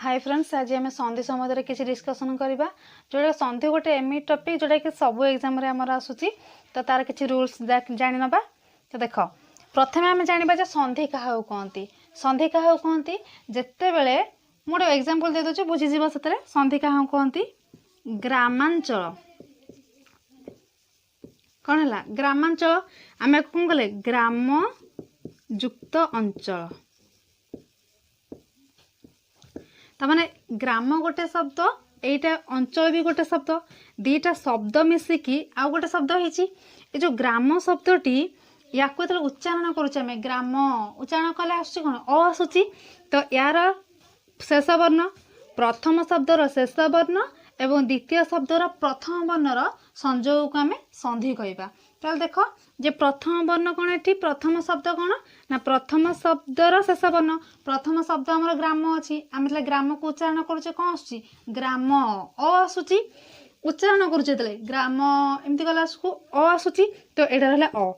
Hi friends, आज आम संधि संबंध में किसी डिस्कसन करवा जोटा संधि गोटे एमई टॉपिक जोटा कि सब एग्जाम रे हमर आसुची तो तार किसी रूल्स जानि नबा। तो देख प्रथमे आम जानिबा जे संधि काहा कहती। संधि काहा कहती जेते बेले मोटे एग्जांपल दे दोछु बुझी जीव सेतरे। संधि काहा कहती ग्रामांचल कौन है ग्रामांचल आम कौन कले ग्राम युक्त अंचल तमाने ग्राम गोटे शब्द एटा अंचल भी गोटे शब्द दीटा शब्द मिसिकी आउ गोटे शब्द होइछि। ए जो ग्राम शब्दटी या उच्चारण करुचे ग्राम उच्चारण कले आसुची कौन अ आसुची तो यार शेष वर्ण प्रथम शब्दर शेष वर्ण एवं द्वितीय शब्दर प्रथम वर्णर संयोग को आम संधि कहवा। ताल देख जे प्रथम वर्ण कौन है प्रथम शब्द कौन ना प्रथम शब्दर शेष वर्ण प्रथम शब्द आमर ग्राम अच्छी आम ग्राम को उच्चारण करुचे कौन आसुची ग्राम अ आसुची उच्चारण करुचे ग्राम एमती गला अ आसुची तो एटा रहला अ।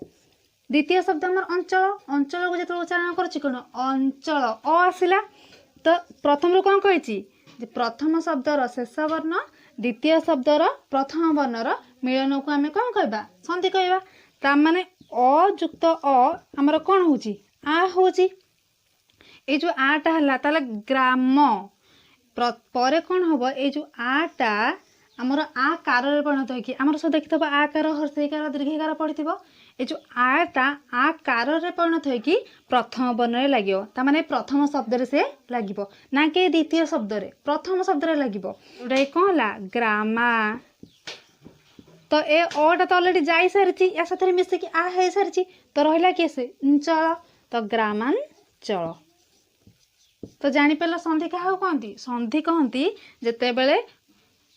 द्वितीय शब्द आमर अंचल अंचल को जो उच्चारण करुची कौन अंचल अ आसला तो प्रथम रू कौन कही प्रथम शब्दर शेष वर्ण द्वितीय शब्दर प्रथम वर्णर मिलन को आम कौन कहवा संधि कहवा। तार अयुक्त अ आमर कौन होची आ होची ए जो आटा है ताले ग्राम पर कौन हम ये जो आटा आमर आ कार परिणत होगी आमर सब देखी आकार हर्षईकार दीर्घकार पढ़ी ये जो आटा आ कार परिणत होगी प्रथम वर्ण लगे ताने प्रथम शब्द से लगे ना कि द्वितीय शब्द प्रथम शब्द लगे जोटा कौन है ग्रामा तो ए अटा तो अलरेडी जाई सारी या साथ मिसिकी आ हो सारी तो रहा किए से अंचल तो ग्रामांचल। तो जापर संधि क्या कहती संधि कहती जिते बड़े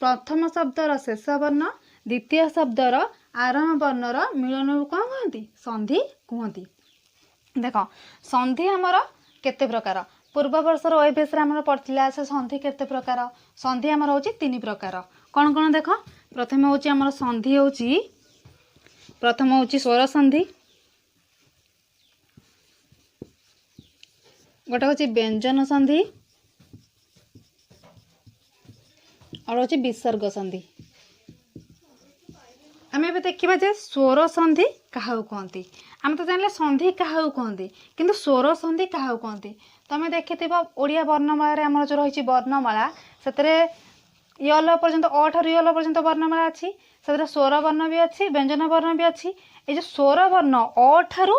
प्रथम शब्दर शेष वर्ण द्वितीय शब्दर आरंभ वर्णर मिलन कौन कहती संधि कहती। देख संधि आमर केते प्रकार पूर्व वर्षर ओएबीएस आमर पढ़ा से संधि केते प्रकार संधि आमर होची तीन प्रकार कौन कौन देख प्रथम होची आमर संधि होची प्रथम होची स्वर संधि गोटे होची व्यंजन संधि और होची विसर्ग संधि। आम ए देखा जे स्वर संधि क्या कहती आम तो जानले संधि क्या कहती किंतु स्वर संधि क्या कहती तुम देखि ओडिया वर्णमाला आम जो रही वर्णमाला से यल पर्यंत अ ठार यल पर्यंत वर्णमाला अच्छी से स्वर वर्ण भी अच्छी व्यंजन वर्ण भी अच्छी ये जो स्वर वर्ण अ ठार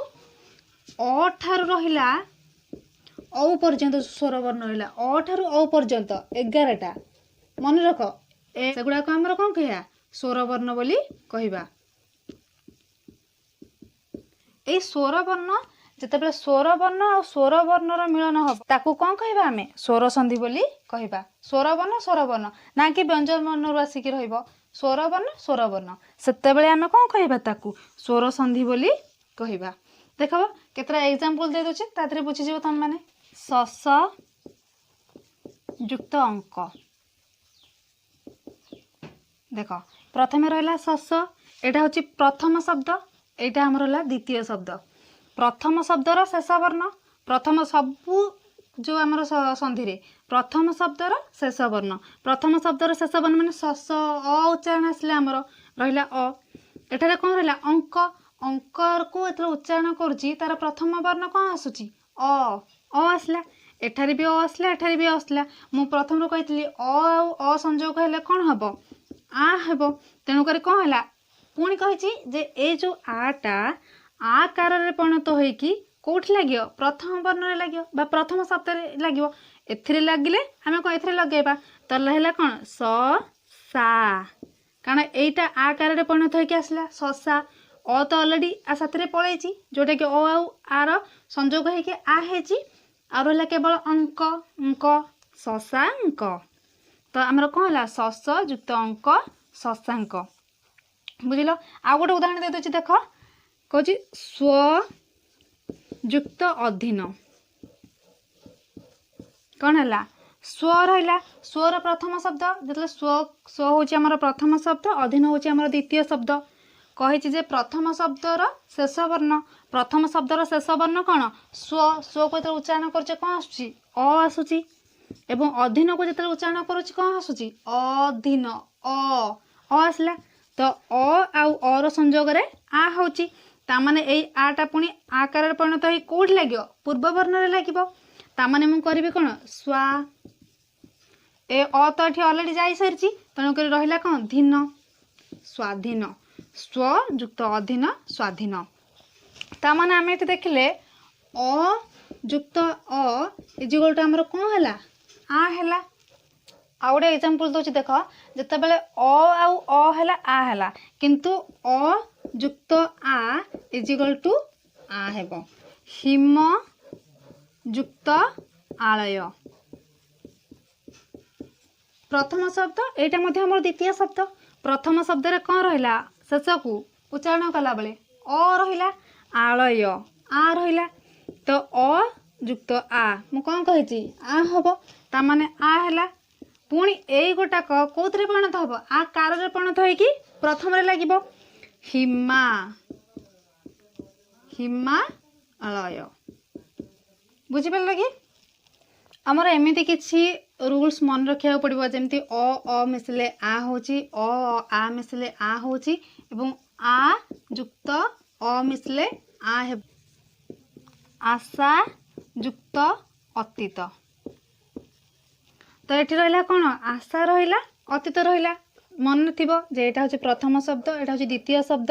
रहा औ पर्यंत स्वर वर्ण रहा अ ठार औ पर्यंत 11टा मन रख सेगुड़ाक आमर कौन कह स्वर वर्ण बोली कहवा। ए स्वर वर्ण जितेबाला स्वर वर्ण और स्वर वर्णर मिलन हम ताकू कौन कहवा आम स्वर संधि बोली कहवा। स्वर वर्ण ना कि व्यंजन वर्ण आसिक स्वर वर्ण सेतेबेले आम कौन कहवा ताकू स्वर संधि बोली कहवा। देख केतरा एग्जांपल दे दूची तादरे बुझीजिव तुम माने सस युक्त अंक देख प्रथम रहा सस एटा हूँ प्रथम शब्द एटा आमर है द्वितीय शब्द प्रथम शब्दर शेष वर्ण प्रथम सबू जो आमर संधि रे प्रथम शब्दर शेष वर्ण प्रथम शब्दर शेष वर्ण माने सस अ उच्चारण आसले आमर रहा अ एठारे कौन रहा अंक अंक को एथर उच्चारण करुच्ची तार प्रथम वर्ण कौन आसूची अ आसला एठारे भी अ आसला एठारे भी आसला मु प्रथम कही अ संयोग हेले कौन हम आ हेब तेणुक कौन है पुणी कही जे ए जो आटा आ कार परिणत होइकी कौट लगे प्रथम वर्ण लगे प्रथम शब्द लगे ए लगिले आम कौन ए लगेबा तो है कौन स सा कारण एटा आ कार परिणत होइकी आसला ससा अ तो अलरेडी आ साथ पलैची जोटा कि अ आर संयोग होइकी आ हेची आ रहा केवल अंक अंक शशांक तो आमर कौन है सस युक्त अंक शशांक बुझल। आ गोटे उदाहरण दे दूची देख कौन स्व युक्त अधीन कौन है स्व रहा स्वर प्रथम शब्द जो स्व हूँ आमर प्रथम शब्द अधीन हूँ आमर द्वितीय शब्द कही प्रथम शब्दर शेष वर्ण प्रथम शब्दर शेष वर्ण कौन स्व स्व को उच्चारण करचे कौन आसूची अ आसूची एवं अधीन को जिते उच्चारण करुच्ची कौन आसूची अधीन अ आसला तो अ संजोग रे आ होची तामाने एई आटा पुणी आकार परिणत होई कोठी लागियो पूर्व वर्ण रे लागिबो तामाने मु करबी कोन स्वा ए अ तो एठी ऑलरेडी जाई सरची तणु करी रहिला कोन धीन स्वाधीन स्व युक्त अधीन स्वाधीन तामाने आमे एठी देखिले अ युक्त अ इजिकल टू हमर कोन हला आ हला आ गोटे एग्जांपल दोची देख जते बेले अ हला आ हला किंतु अ युक्त आ इजिकल टू आ हेबो हिम युक्त आलय प्रथम शब्द एटा मध्ये हमर द्वितीय शब्द प्रथम शब्द रे कोन रहिला शेष को उच्चारण कला बेले अ रहिला आलय आ रहिला तो अ युक्त आ मु कोन कहिची आ हबो ता माने आ हला पुणी एई गोटाक कोथरे परिणत हबो आ कार रे परिणत होई कि प्रथम रे लागिबो हिमा हिमालय बुझी पाल कि आमर एमती किसी रूल्स मन रखा पड़ो जमती अ मिसले आ होची आ मिसले आ होची एवं आ युक्त अ मिसले आ हे आशा युक्त अतीत तो ये रहा कौन आशा रहा अतीत रहा मन थी जे यहाँ हूँ प्रथम शब्द यहाँ हूँ द्वितीय शब्द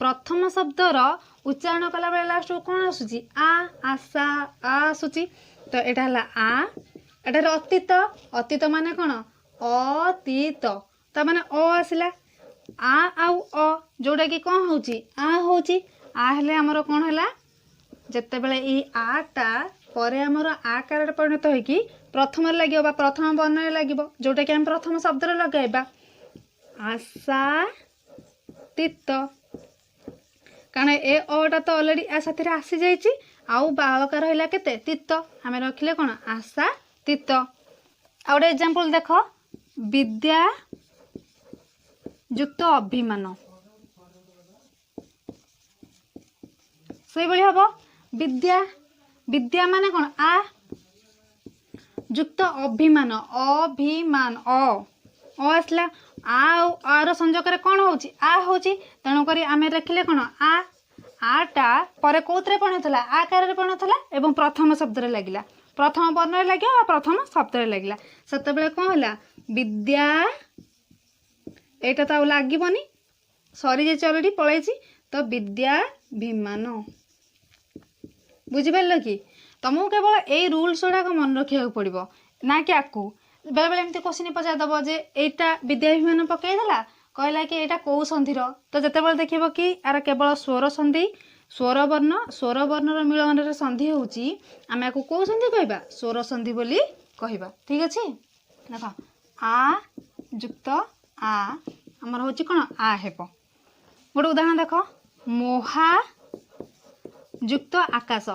प्रथम शब्दर उच्चारण कला बेले लास्ट को कौन आसूची आ आशा आ आसूची तो यहाँ है आ एटार अतीत अतीत माने कौन अतीत ता माने अ आसला आ आउ अ जोटा कि कौन होची आ होची आ हेले हमर कौन हैला जत्ते बेले ई आटा परे हमर आकार परिणत होइकी प्रथम लगे प्रथम वर्ण लगे जोटा कि हम प्रथम शब्द लगाइबा आशा तीत कारण ए अटा तो ऑलरेडी आ साथी आसी जाइए आउ बालका रहा केते तीत आम रखिले कौन आशा तीत आ गोटे एग्जांपल देख विद्या युक्त अभिमान से भाई हम विद्या विद्या माने कौन आ युक्त अभिमान अभिमान अ आसला आर संजोग कौन होची आ होची तेणुक आम रखिले कौन आटा पर कौन पड़ता आ कार पड़ता एवं प्रथम शब्द लगिला प्रथम वर्ण लगे प्रथम शब्द लगिला से कौन है विद्या यहाँ तो लगनी सरी जाइए अलरेडी पलि तो विद्याभिमान बुझिपार कि तुमको केवल यही रूल्स गुड़ाक मन रखा पड़ो ना कि आपको बेले बेले एमती क्वेश्चन पचारदेव जे यहाँ विद्याभिमान पकईदेला कहला कि यहाँ कौ संधिर तो जितेबाला देखिए कि यार केवल स्वर संधि स्वर वर्णर मिलन संधि होची आम या कौ संधि कहबा स्वर संधि बोली कहबा ठीक अच्छे देख आ युक्त आ आमर हूँ कौन आ हेब गोटे उदाहरण देख मोहा युक्त आकाश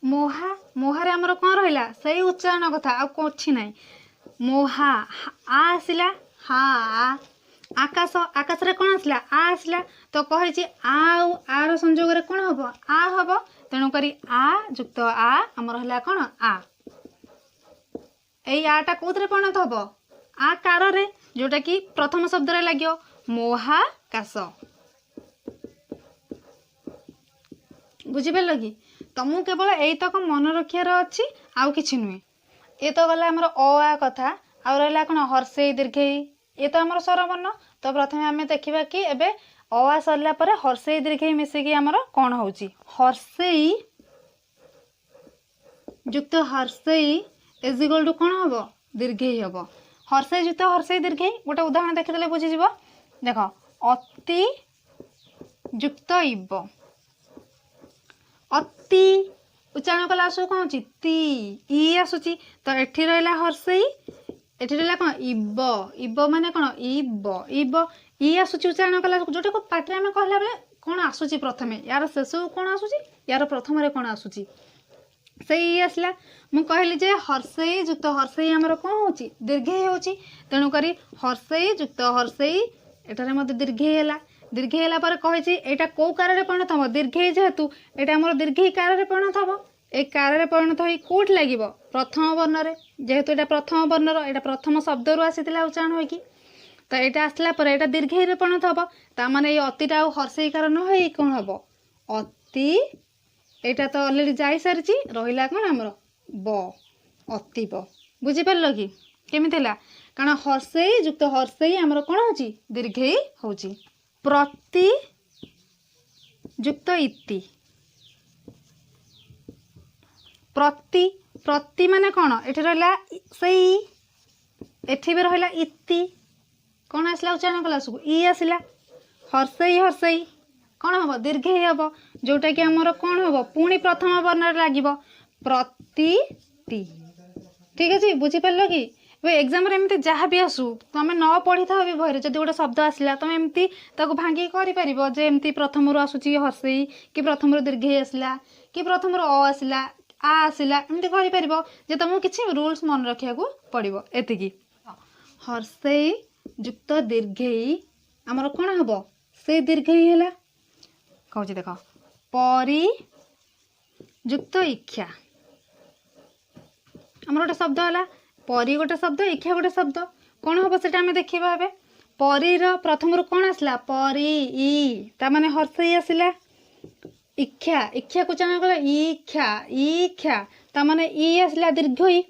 मोहा मोहारे आमर कौन रहा से उच्चारण कथा आछि ना मोहा आ आसला हा आकाश आकाश रे कौन आसला आ आसला तो कही आर संजोग रे कौन हम आ हम तेणुक आ युक्त आ आमर है कौन आ यही आटा कौन परिणत हम आ कार रे जोटा कि प्रथम शब्द रे लगे मोहाकाश बुझिपार कि तुमको केवल यही तक मन रखार अच्छी आउ कि नुहे ये तो गला आमर आ कथा आ रहा कौन हर्षेई दीर्घेई ये तो आमर स्वरवर्ण तो प्रथम आम देखा कि एबे आ सरला परे हर्षेई दीर्घेई मिसिकी आमर कौन होची हर्षेई युक्त हर्षेई इज इक्वल टू कौन हम दीर्घेई हम हर्षेई युक्त हर्षेई दीर्घेई गोटे उदाहरण देखीदे बुझीज देख अति युक्त इब अति उच्चारण कला आसु कौन ती इ आसुची तो एठी रहा हर्षेई एठी रहा कौन इब इब माने कौन इब इब इ आसुची उच्चारण कला जोटा को पाटे आम कहला बेले कौन आसुची प्रथमे यार शेष कौन आसुची यार प्रथम रे कौन आसुची से इ आसला मु कहली जे हर्षेई युक्त हर्षेई आमर कौन होची दीर्घेई होची तेणुक हर्षेई युक्त हर्षेई एठारे मते दीर्घेई हैला दीर्घेई हैला पर कहिछि एटा को कार रे परिणत हम दीर्घेई जेहेतु एटा हमर दीर्घेई कार रे परिणत हम ए कार परिणत हो कौट लगे प्रथम वर्ण रे जेहेतु यहाँ प्रथम वर्णर यहाँ प्रथम शब्द रू आसी उच्चारण हो तो यहाँ आसला पर यहाँ दीर्घई परिणत हम ताने ये अतिटा हर्षईकार न हो कौन हम अति यहाँ तो अलरेडी जा सारी रहा कौन आमर ब अतीब बुझीपार कि केमी कारण हर्षई युक्त हर्षई आमर कौन हो दीर्घई हो प्रति युक्त इति प्रति प्रति माने कौन एठी रहा सही एठी भी रहा इति कौन आसला उच्चारण कला सब इ आसला हर्षई हर्षई कौन हम दीर्घई हम जोटा कि आमर कौन हम पुणी प्रथम वर्ण लगे प्रति ठीक अच्छे बुझीपार कि एग्जाम एमती जहाँ भी आसू तुम न पढ़ी था भी बहरे जब गोटे शब्द आसला तुम एमती भांगी करमती प्रथम आसूची हर्षई कि प्रथम दीर्घई आसला कि प्रथम अ आसला आ आसला एमती कर तुमको किसी रूल्स मन रखा पड़ो एति हर्षई युक्त दीर्घई आमर कौन हम से दीर्घई है कौन देख परि युक्त इच्छा आमर गोटे शब्द है परि गोटे शब्द इच्छा गोटे शब्द कौन हम से देखा ए परीर प्रथम कौन आसला परी इ ताने हर्षई आसला इच्छा इच्छा को उच्चारण कला इच्छा इच्छा ताने इ आसला दीर्घई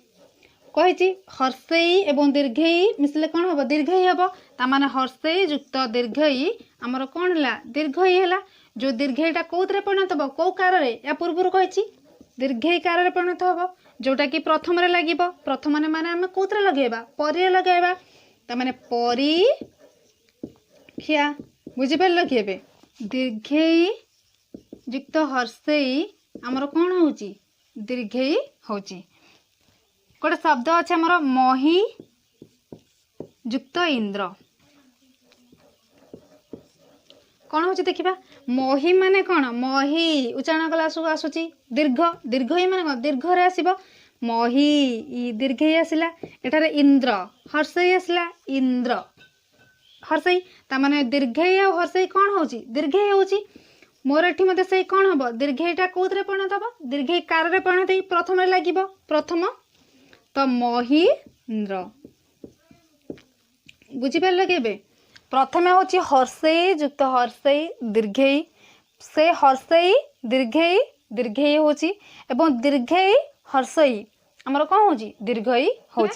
कही हर्षई एवं दीर्घई मिसले कौन हम दीर्घई हम ताने हर्षई युक्त दीर्घई आमर कौन है दीर्घई है जो दीर्घईटा कौन परिणत हम कौ कार या पूर्व कही दीर्घई कार परिणत हम जोटा कि प्रथम लगे प्रथम माने आम कौन लगेगा परी लगेगा ताने परी ख्या बुझीपार कि दीर्घई युक्त हर्षई आमर कौन हो दीर्घई हो गोटे शब्द अच्छे आमर मही युक्त इंद्र कौन हो देखा मही माने कौन मही उच्चारण कला आसूची दीर्घ दीर्घई माने कौन दीर्घ रे आसीबो मही दीर्घई आसला एठारे इंद्र हर्षई आसला इंद्र हर्षई ताने दीर्घई आ हर्षई कौन हो दीर्घई हो मोर एठी मते से कौन हम दीर्घईटा कौन परिणत हम दीर्घई कार परिणत प्रथम लगे प्रथम तो महीन्द्र बुझीपार कि प्रथम हूँ हर्षई युक्त हर्षई दीर्घई से हर्षई दीर्घई दीर्घई हो दीर्घई हर्षई आमर कौन हो दीर्घई हो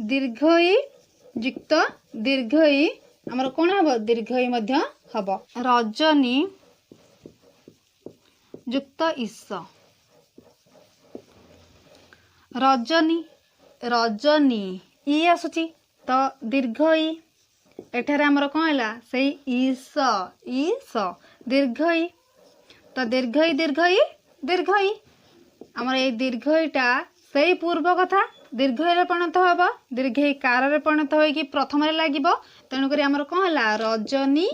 दीर्घई युक्त दीर्घई आमर कौन हम दीर्घई हम रजनी युक्त ईश रजनी रजनी इ आसूची तो दीर्घई एठारे आमर कौन है से ईश ईश दीर्घई तो दीर्घई दीर्घई दीर्घई आमर ये दीर्घईटा से पूर्व कथा दीर्घई परिणत हम दीर्घई कार परिणत हो प्रथम लगे तेणुक आमर कौन है रजनी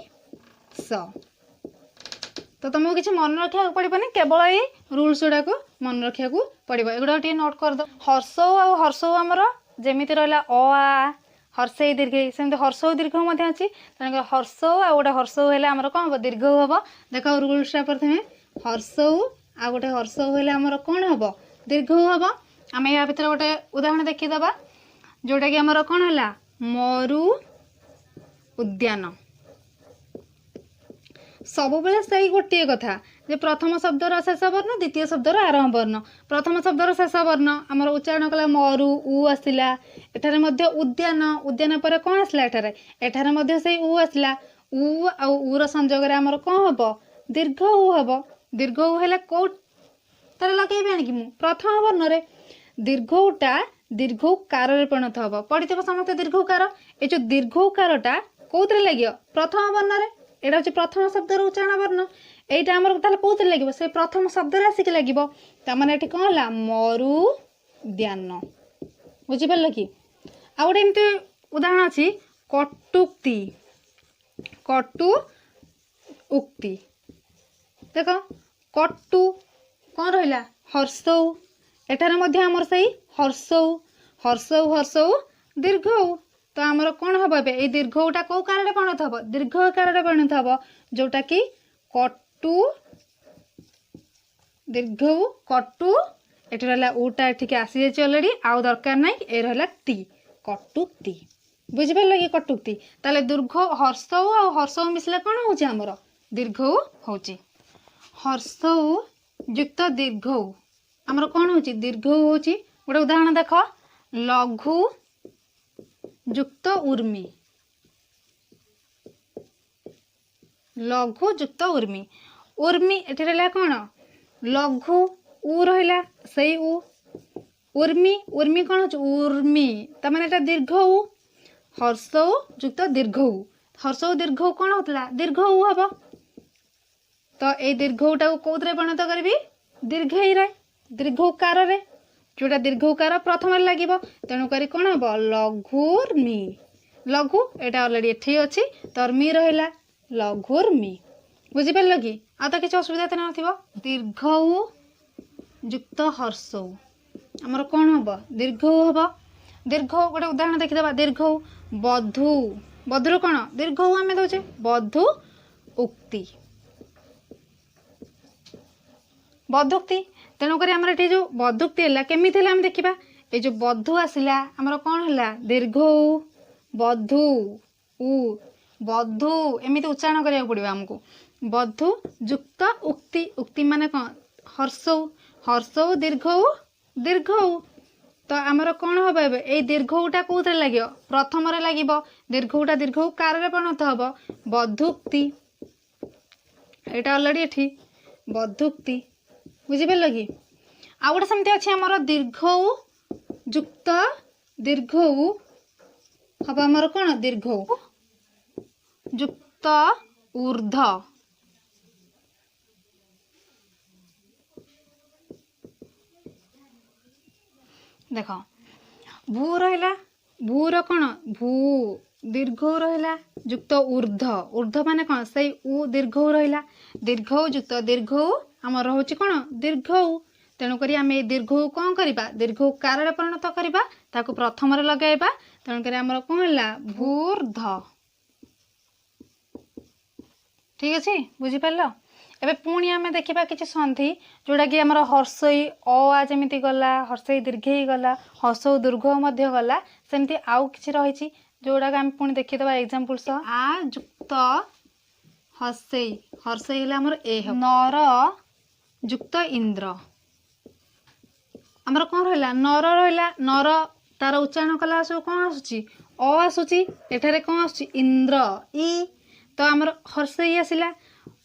स तो तुमको किसी मन रखा पड़ोनी केवल ये रूल्स गुड़ा मन रखा पड़ो एगुड़ा नोट करद हर्ष आ हर्ष आमर जमी रहा आ हर्षई दीर्घई सेमती हर्ष दीर्घ अच्छी तेणुक हर्ष आ गोटे हर्ष है आमर कौन हम दीर्घ हम देख रूल्सटा प्रथम हर्ष आ गोटे हर्ष है आमर कौन हम दीर्घ हम आम या भर गोटे उदाहरण देखीदबा जोटा कि आमर कौन है मरु उद्यान सब बेले से गोटे कथा जे प्रथम शब्दर शेष वर्ण द्वितीय शब्दर आरंभ वर्ण प्रथम शब्दर शेष वर्ण आमर उच्चारण कला मरु उ आसला एठारे मध्य उद्यान उद्यान पर कौन आसला एठारे मध्य से उ आसला उ आ उर संजोग आमर कौन हम दीर्घ उ हम दीर्घ उ है कौन लगे आणिकी मु प्रथम वर्ण रे दीर्घटा दीर्घ कार परिणत हम पढ़ी समस्त दीर्घकार ये जो दीर्घकारटा कौन लगे प्रथम वर्ण रे एटा हूँ प्रथम शब्द उच्चारण वर्ण यहाँ आमर कौन लगे से प्रथम शब्द आसिक लगे ये कौन है मरुद्यान बुझीपार कि आ गोटे एमती उदाहरण अच्छी कटुक्ति कटु उक्ति देख कटु कौन रहा हर्षौ एठार आमर से हर्षौ हर्षौ हर्षौ दीर्घ तो आमर कौन हम ये दीर्घटा कौ कार परिणत हम दीर्घ कार परिणत हम जोटा कि कटु दीर्घ कटु एठी रहला उटा एठी के आसी जाय ऑलरेडी आउ दरकार नै ए रहला ती कटुक्ति बुझि परले कि कटुक्ति ताले दीर्घ हर्ष आ हर्ष मिसले कोन होची हमर दीर्घ होची हर्ष युक्त दीर्घ हमर कोन होची दीर्घ होची गोटे उदाहरण देख लघु युक्त उर्मी लघु युक्त उर्मी उर्मी एठी रहला कोन लघु उ रहला सही उ उर्मी उर्मी कोन होची उर्मी त माने एटा दीर्घ उ हर्ष युक्त दीर्घ उ हर्ष दीर्घ कोन होतला दीर्घ उ हबो तो ए दीर्घटा को कोथरे परिणत करबी दीर्घई रे दीर्घकार रे जोटा दीर्घकार प्रथम लागिबो तेणु करी कोन हबो लघुर्मी लघु एटा ऑलरेडी एठी अछि तर्मी रहला लघुर्मी बुझि परलो कि आ तो किछ असुविधा त नथिबो दीर्घ उ युक्त हर्ष हमर कोन हबो दीर्घ उ हबो दीर्घ गोटे उदाहरण देखि देबा दीर्घ बधु बधुर कोन दीर्घ उ हमें दोचे बधु उक्ति बधुक्ति तेणुक आमर ये जो बधुक्ति है केमी आम देखा ये जो बधु आसला आमर कौन है दीर्घ उ बधु उ बधु एमती उच्चारण करा पड़ो आमको बधु युक्त उक्ति उक्ति माने कौन हर्ष हर्ष दीर्घ उ दीर्घ उ तो आमर कौन हम ये दीर्घ उटा कौन लगे प्रथम लगे दीर्घ उटा दीर्घ उ कार परिणत हम बधुक्ति यहाँ अलरेडी एठी बधुक्ति बुझिपार कि आ गोटे सेमती अच्छे आमर दीर्घ उ युक्त दीर्घ उ हम आमर कौन दीर्घ उ युक्त ऊर्ध देख भू रहा भूर कौन भू दीर्घ रहा युक्त ऊर्ध ऊर्ध माने कौन से उ दीर्घ रहा दीर्घ युक्त दीर्घ आमर हूँ कौन दीर्घ उ तेणुक आम दीर्घ कौन करवा दीर्घ कार परिणत करवा ताकू प्रथम लगेगा तेणुक आमर कौन है भूर्ध ठीक अच्छे बुझिपार एबे पुणी आम देखा कि संधि जोटा कि आमर हर्षई अ जमी गला हर्षई दीर्घई गला हर्ष दीर्घ गला सेमती आउ कि रही जोड़ा आम पुणी देखीदे एग्जाम्पल सह आ युक्त हर्षई हर्षई आमर ए नर युक्त इंद्र आमर कौन रहा नर रहा नर तार उच्चारण कला सब कौन आसूची अ आसूची एठारे कौन आसूची इंद्र ई तो आमर हर्षई आसला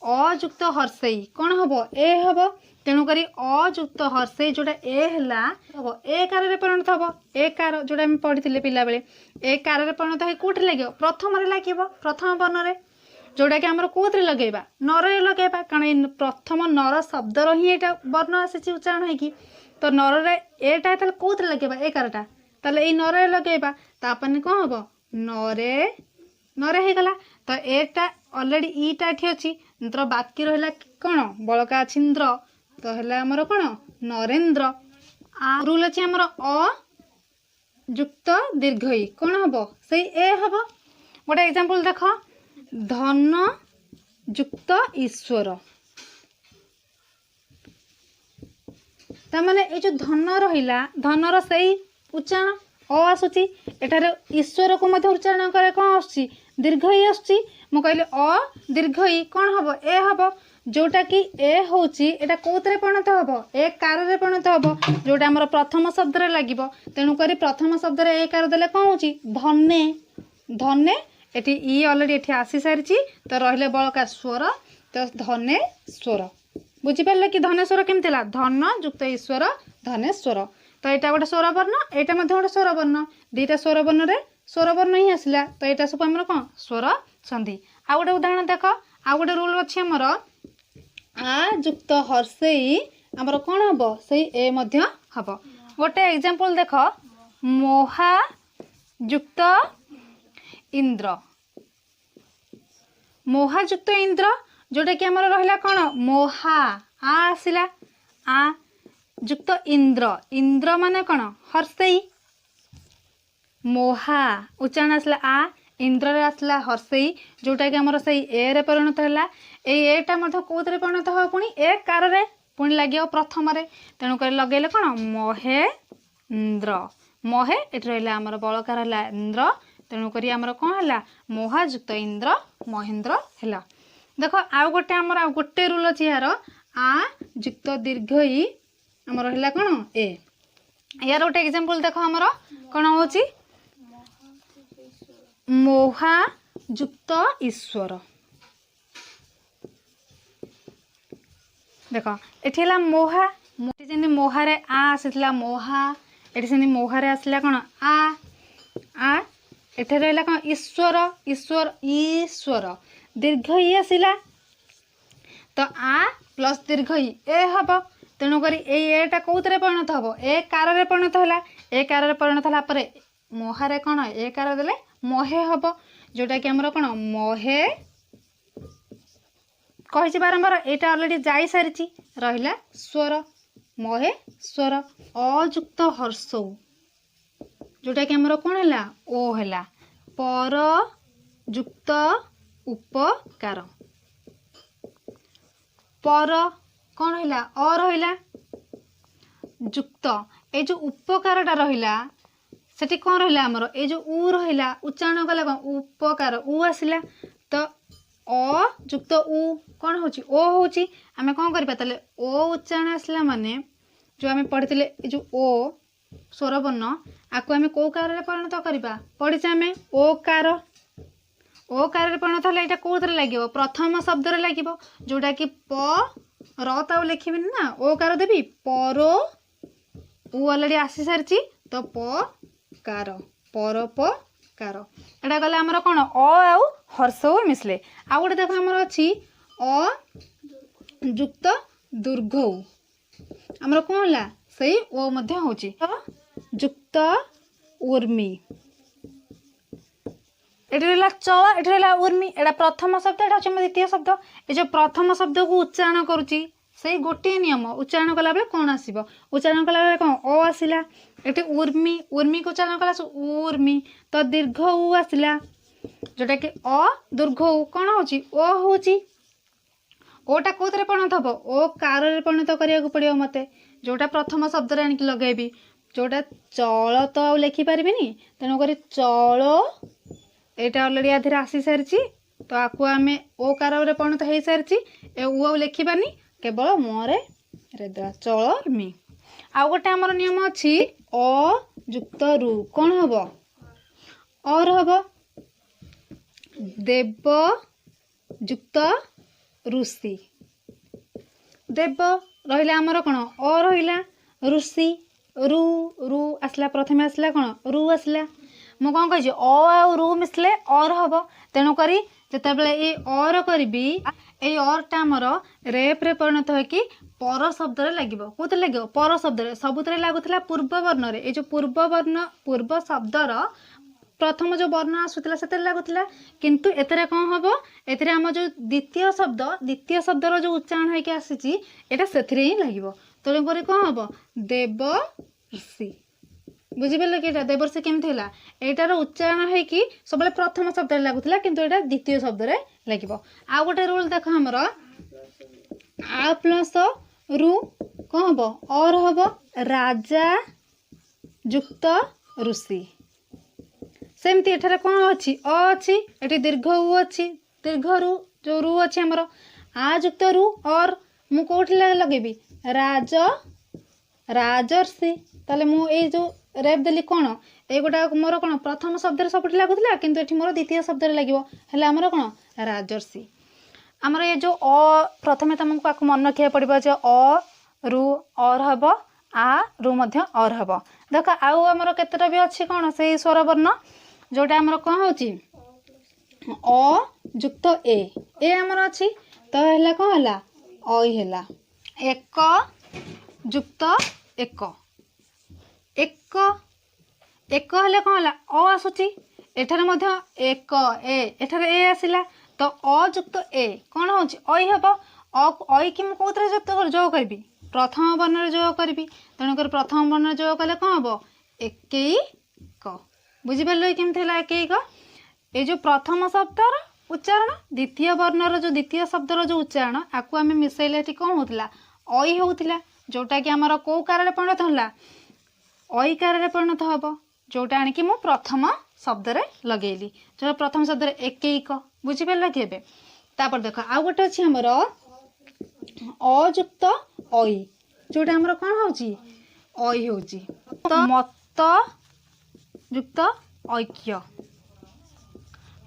अयुक्त हर्षई कौन हम ए हम तेणुक अयुक्त हर्षई जोटा ए है हम ए कार परिणत हम ए कार जोटा पढ़ी पिला बेले ए कार परिणत हो कौटे लगे प्रथम लगे प्रथम वर्ण में जोटा कि आमर कौन लगेगा नर लगेगा कारण प्रथम नर शब्दर ही यहाँ वर्ण आसी उच्चारण होगी तो नर एटा कौन लगेगा ए कारटा ताले ये नर लगेगा तापने कौन हम नरे नरे हो गला तो एटा ऑलरेडी ईटा ये अच्छी तो बाकी रहा कौन बड़का अच्छी इंद्र तो है आमर कौन नरेन्द्र आ रूल अच्छी आमर अयुक्त दीर्घई कौन हम से ए हम गोटे एग्जाम्पल देख धन युक्त ईश्वर तमाने ये जो धन रहा धनर से उच्चारण अ आसूची एठारे ईश्वर को मध्य उच्चारण करे कौन आसूची दीर्घई आसूची मु कहली अ दीर्घई कौन हम ए हम जोटा कि ए होची एटा कोतरे परिणत हम ए कार रे परिणत हम जोटा हमर प्रथम शब्द रे लागिबो तेणु करी प्रथम शब्द रे ए कार देले कौन होची धन्ने धन्ने एठी ई ऑलरेडी एठी आसी सारिची तो रहले बळका स्वर तो धने स्वर बुझी पारले कि धनेश्वर केमतिला धन युक्त ईश्वर धनेश्वर तो यहाँ गोटे स्वर वर्ण यहाँ मध्य गोटे स्वर वर्ण दुईटा स्वर वर्ण रे स्वर वर्ण ही आसला तो यहाँ सब आम कौन स्वर संधि आ गोटे उदाहरण देख आ गोटे रूल अच्छी आमर आ युक्त हर्षई आमर कौन हम से ए मध्य हम गोटे एग्जाम्पल देख मोहा युक्त इंद्र मोहा युक्त इंद्र जोटा कि आमर रहा कौन मोहा आ आसला आ युक्त इंद्र इंद्र माने कौन हर्षई मोहा उच्चारण आसला आ इंद्र रे आसला हर्षई जोटा कि आमर से ए रे परिणत है एटा कौन परिणत हो पुणी ए कार रे पुणी लगे प्रथम तेणुक लगे कौन महेन्द्र महे ये रहा आमर बलकार है इंद्र तेणुक आमर कौन है महाजुक्त इंद्र महेन्द्र है। देख आउ गोटे आमर आउ गोटे रूल अच्छी यार आ जुक्त दीर्घ ई आमर है कौन ए यार गोटे एग्जांपल देख आमर कौन हो महाजुक्त ईश्वर देख ये मोहा जमी मोहारे आ आसाला मोहा ये से मोहारे आसला कौन आ एठे रहा कौन ईश्वर ईश्वर ईश्वर दीर्घ ई आसला तो आ प्लस दीर्घ ई ए हम तेणुक एटा कौन परिणत हम ए कार परिणत है ए कार परिणत है मोहारे कौन ए कार देले महे हम जोटा कि आमर कौन महे कही बारंबार यहाँ अलरेडी जाई सारी रहा स्वर महे स्वर अजुक्त हर्षौ जोटा कि आमर कौन है ओ है पर जुक्त उपकार पर कौन है अ रहा जुक्त ये जो उपकारटा रहा सेठी कौन रहा आमर ये जो उ रहा उच्चारण कला कौन उपकार उ आसला तो अ जुक्त उ कौन होची ओ होची आमे कौन करबा तले ओ उच्चारण आसला माने जो आमे पढ़ितले जो ओ स्वर वर्ण आको आमे को कार रे परिणत करबा पढ़िचे आमे ओ कार रे परिणत हले एटा कोथरे लागिवो प्रथम शब्द रे लागिवो जोटा कि प र ताउ लिखिबिन ना ओ कार देबी परो उ ऑलरेडी आसी सारची तो प कार परोपकार एटा गला हमर कोन अ आउ हर्ष मिसले आ गोटे देख हमर अछि अ जुक्त दुर्घ हमर कोन ला सही ओ मध्य होची जुक्त उर्मी एटा चल एटा उर्मी एटा प्रथम शब्द एटा द्वितीय शब्द ए जो प्रथम शब्द को उच्चारण करूची से गोटे नियम उच्चारण कला बेले कौन आसीबो उच्चारण कला बेले कौन अ आसिला एटे उर्मी उर्मी को उच्चारण कला उर्मी तो दीर्घ उ आसिला जोटा कि अ दीर्घ उ कौन होची ओ होची ओटा कोथरे परिणत हबो ओ कार रे परिणत करिया को पड़ियो मते जोटा प्रथम शब्द रे आनिक लगेबी जोटा चल तो आ लिखि पारिबिनी तेनो करी चल एटा ऑलरेडी आधे आसी सारची तो आकु आमे ओ कार रे परिणत हे सारची ए उ लिखिबानी केवल मोरे रेदा चलमी आ गोटे आमर नियम अच्छी अ जुक्त रु कौन हम और हम देव जुक्त ऋषि देव रहा आमर कौन अ रहा ऋषि रु रु आसला प्रथम आसला कौन रु आसला मु कौन कही अ आ रु मिसले और हम तेणुक जिते बड़े ये और करी ये अरटा आमर रेप रे परिणत हो कि पर शब्द लगे कौन लगे पर शब्द सबुत लगुला पूर्व वर्ण ये जो पूर्व वर्ण पूर्व शब्दर प्रथम जो वर्ण आसूला से लगुला किंतु एतरे कौन हम एतरे आम जो द्वितीय शब्दर जो उच्चारण होगी आसी एटा से ही लगे तेणुक कौन हम देव ऋषि बुझिपारे कि देवर्षि केमती है यार उच्चारण होगी सब प्रथम शब्द लगुला किंतु एटा द्वितीय शब्द लगे आ गोटे रूल देख हमर आ प्लस रु कौन हम और हम राजा जुक्त ऋषि सेमती एठारे कौन अच्छी अ अच्छी एटी दीर्घ उ अच्छी दीर्घ रु जो रु अच्छी हमर आ जुक्त रु और मु कोठी लगेबी राज राजर्षि ताले मु ए जो रेप देली कौन ये गोटा मोर कौन प्रथम शब्द सब लगुला किंतु एठी मोर द्वितीय शब्द लगे हेल्ला आमर कौन राजर्षि आमर ये जो अ प्रथमे तुमको आपको मन रखा पड़ो जो अ रु और हम आ रु मध्य और हम देख आउ आमर केतटा भी अच्छी कौन से स्वर वर्ण जोटा आमर कौन होची अ जुक्त ए आमर अच्छी तो है कौन है अई है एक जुक्त एक एक एक हेले कौन है अ आसुची एठारे मध्य एक एठारे ए आसिला तो अजुक्त ए कौन होची अई हम अई कि कौन जोग करी प्रथम वर्ण जोग करी तेणुक प्रथम वर्ण जोग कले कौन हम एक बुझिपारे केमती है एक ये जो प्रथम शब्दर उच्चारण द्वितीय वर्णर जो द्वितीय शब्दर जो उच्चारण आपको आम मिसेले कौन होता अई होउथिला जोटा कि हमर को कार रे परिणत होला अई कार रे परिणत हबो जोटा आनी कि मु प्रथम शब्द रे लगेली जो प्रथम शब्द रे एकैक बुझी परला कि एबे तापर देखो आ गोटे अछि हमर अयुक्त अई जोटा हमर कोन होउची अई होउची तो मत युक्त ऐक्य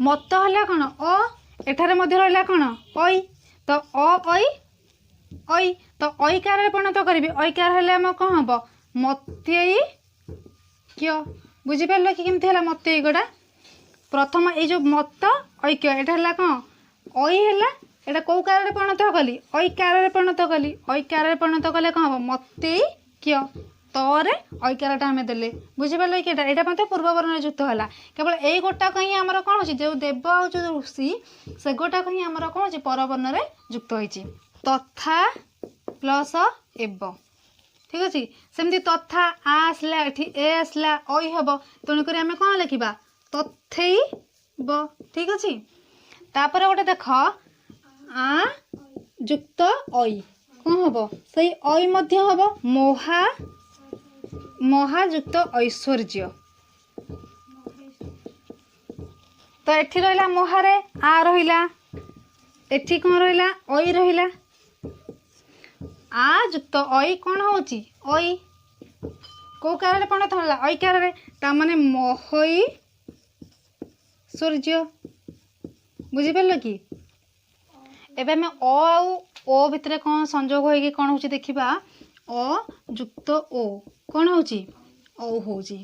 मत हला कोन अ एठारे मध्ये रहला कोन अई तो अई अई तो ऐकार रे परिणत करबी ऐकार हेले हम कोन हबो मत्यई क्य बुझी परला कि केमथि हला मत्यई गोडा प्रथम ए जो मत ऐक्य एटा हला कोन अई हला एटा को कार रे परिणत कली ऐकार रे परिणत कली ऐकार रे परिणत कले कोन हबो मत्यई क्य तरे ऐकारटा हमें देले बुझी परले कि एटा मते पूर्व वर्ण युक्त होला केवल एई गोटा कहीं हमर कोन होची जो देव आ जो ऋषि से गोटा कहीं हमर कोन होची पर वर्ण रे युक्त होईची तथा प्लस एव ठीक अछि सेमति तथा आ आसला एठी ए आसला ओई हबो तणु करी हमें कोन लिखिबा तथेई ब ठीक अछि तापर गोटे देख आ युक्त ओई कोन हबो सही ओई मध्ये हबो मोहा महायुक्त ऐश्वर्य तो एठी रहिला मोहारे आ रहिला एठी कोन रहिला ओई रहिला आ युक्त ओई कोन होची ओई को कार रे परिणत होला ओई कार रे ता माने महई सूर्य बुझी परलो कि एबे में अ आउ ओ भितरे कोन संयोग होई कि कोन होची देखिबा अ युक्त ओ कोन होची औ होची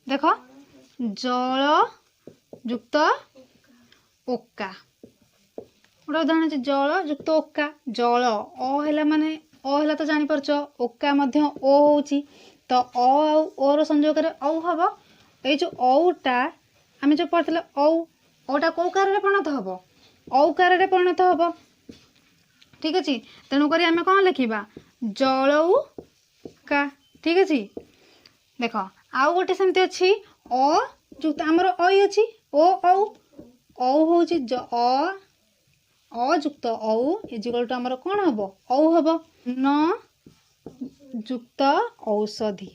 देखो जल युक्त ओका गोटे उदाहरण अछि जल युक्त ओका जल अ हैला माने अ हैला तो जानि परछ ओका मध्य ओ होची तो अ आउ ओ रो संयोग करे औ हबो ए जो औटा आमे जो पढतले औटा को कार रे परिणत हबो औ कार रे परिणत हबो ठीक अछि तेनु करी आमे कोन लिखिबा जलऊ का ठीक अछि देख आउ गोटे सेमती अच्छी अ युक्त आमर अई अच्छी ओ औ औ होची अयुक्त औ इजिकल टू आमर कोन हबो औ हबो न युक्त औषधि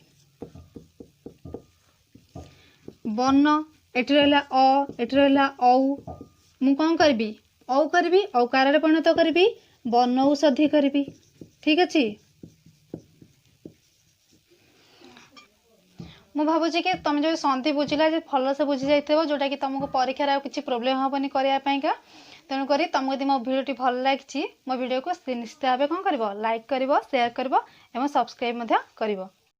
वर्ण एठी रहला अ एठी रहला औ मु कोन करबी औ करबी औ कार रे परिणत करबी वर्ण औषधि करबी ठीक अछि मु भाबुची कि तुम जो संधि बुझिला जे फल से बुझी जाइथबो जोटा कि तुमको परीक्षा रे किछि प्रॉब्लम हबनी करिया पई का तेणु करी तुमको यदि मो वीडियो टी भल लागिछि मो वीडियो को निश्चित भाबे कोन करबो लाइक करबो शेयर करबो एवं सब्सक्राइब मध्य करबो।